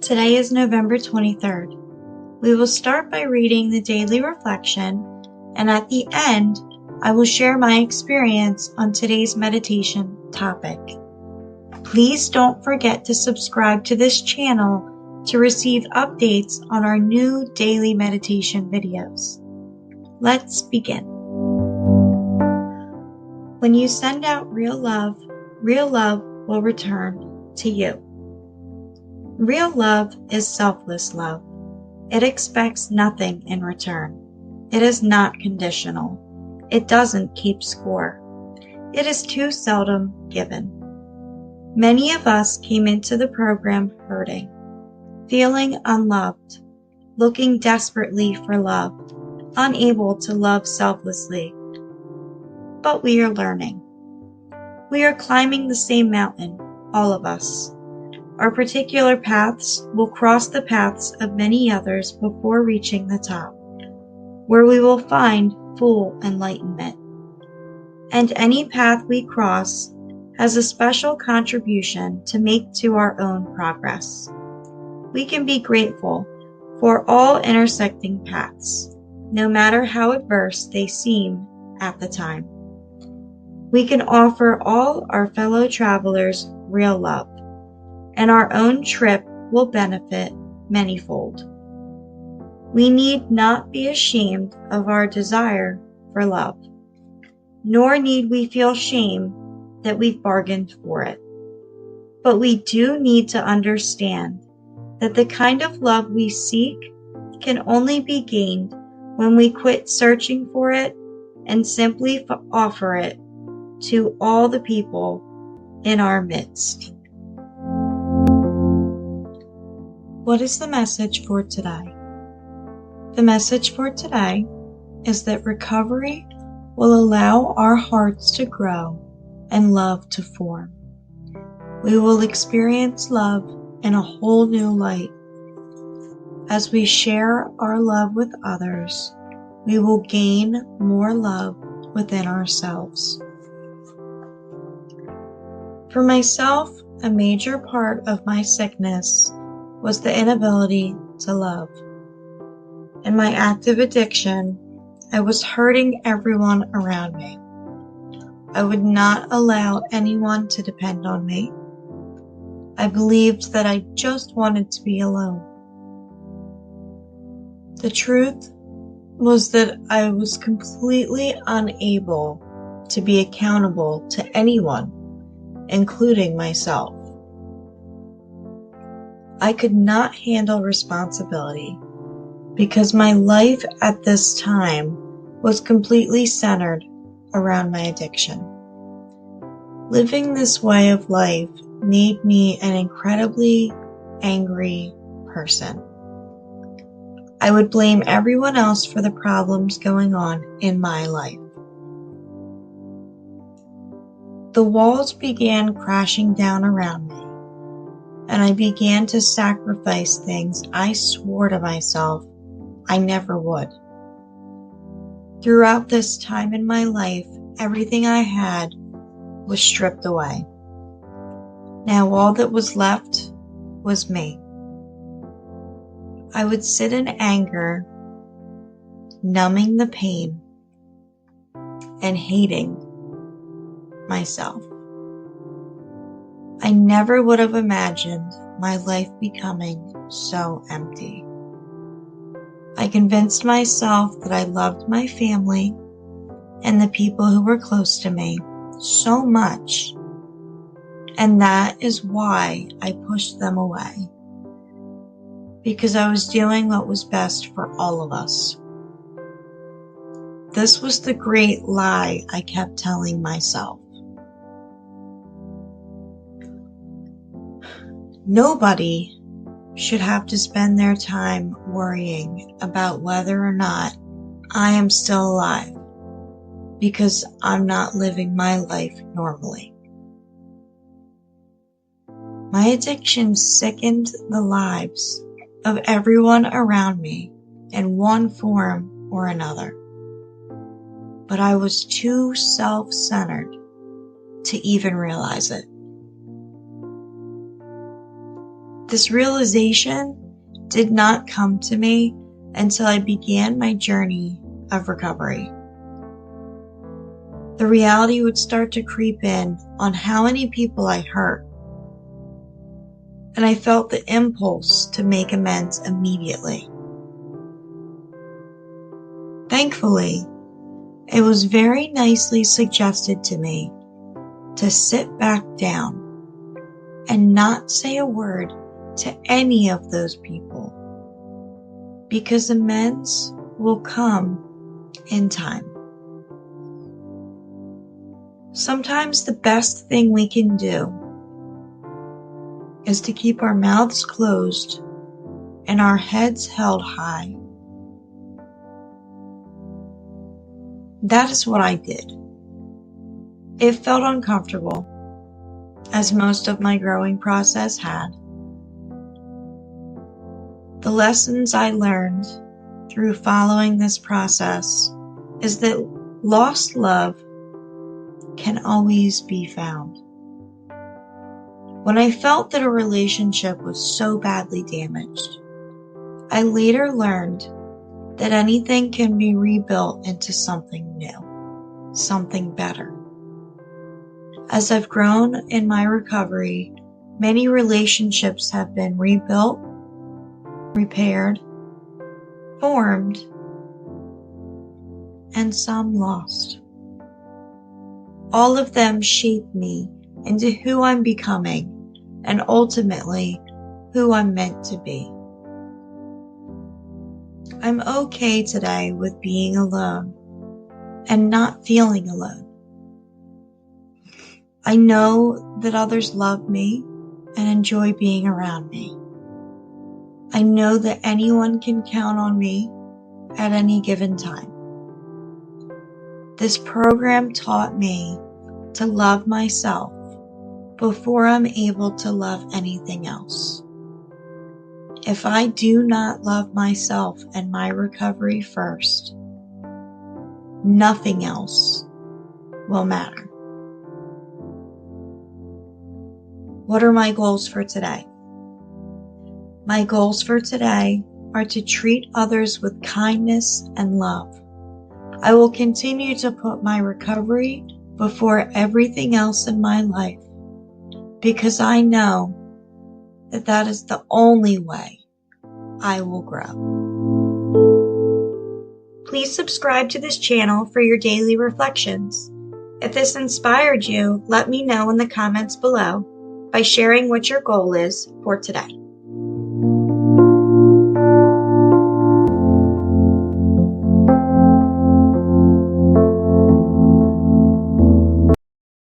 Today is November 23rd. We will start by reading the daily reflection, and at the end, I will share my experience on today's meditation topic. Please don't forget to subscribe to this channel to receive updates on our new daily meditation videos. Let's begin. When you send out real love will return to you. Real love is selfless love. It expects nothing in return. It is not conditional. It doesn't keep score. It is too seldom given. Many of us came into the program hurting, feeling unloved, looking desperately for love, unable to love selflessly. But we are learning. We are climbing the same mountain, all of us. Our particular paths will cross the paths of many others before reaching the top, where we will find full enlightenment. And any path we cross has a special contribution to make to our own progress. We can be grateful for all intersecting paths, no matter how adverse they seem at the time. We can offer all our fellow travelers real love, and our own trip will benefit manyfold. We need not be ashamed of our desire for love, nor need we feel shame that we've bargained for it. But we do need to understand that the kind of love we seek can only be gained when we quit searching for it and simply offer it to all the people in our midst. What is the message for today? The message for today is that recovery will allow our hearts to grow and love to form. We will experience love in a whole new light. As we share our love with others, we will gain more love within ourselves. For myself, a major part of my sickness was the inability to love. In my active addiction, I was hurting everyone around me. I would not allow anyone to depend on me. I believed that I just wanted to be alone. The truth was that I was completely unable to be accountable to anyone, including myself. I could not handle responsibility because my life at this time was completely centered around my addiction. Living this way of life made me an incredibly angry person. I would blame everyone else for the problems going on in my life. The walls began crashing down around me, and I began to sacrifice things I swore to myself I never would. Throughout this time in my life, everything I had was stripped away. Now all that was left was me. I would sit in anger, numbing the pain and hating myself. I never would have imagined my life becoming so empty. I convinced myself that I loved my family and the people who were close to me so much, and that is why I pushed them away, because I was doing what was best for all of us. This was the great lie I kept telling myself. Nobody should have to spend their time worrying about whether or not I am still alive because I'm not living my life normally. My addiction sickened the lives of everyone around me in one form or another. But I was too self-centered to even realize it. This realization did not come to me until I began my journey of recovery. The reality would start to creep in on how many people I hurt, and I felt the impulse to make amends immediately. Thankfully, it was very nicely suggested to me to sit back down and not say a word to any of those people, because amends will come in time. Sometimes the best thing we can do is to keep our mouths closed and our heads held high. That is what I did. It felt uncomfortable, as most of my growing process had. The lessons I learned through following this process is that lost love can always be found. When I felt that a relationship was so badly damaged, I later learned that anything can be rebuilt into something new, something better. As I've grown in my recovery, many relationships have been rebuilt, repaired, formed, and some lost. All of them shape me into who I'm becoming and ultimately who I'm meant to be. I'm okay today with being alone and not feeling alone. I know that others love me and enjoy being around me. I know that anyone can count on me at any given time. This program taught me to love myself before I'm able to love anything else. If I do not love myself and my recovery first, nothing else will matter. What are my goals for today? My goals for today are to treat others with kindness and love. I will continue to put my recovery before everything else in my life, because I know that that is the only way I will grow. Please subscribe to this channel for your daily reflections. If this inspired you, let me know in the comments below by sharing what your goal is for today.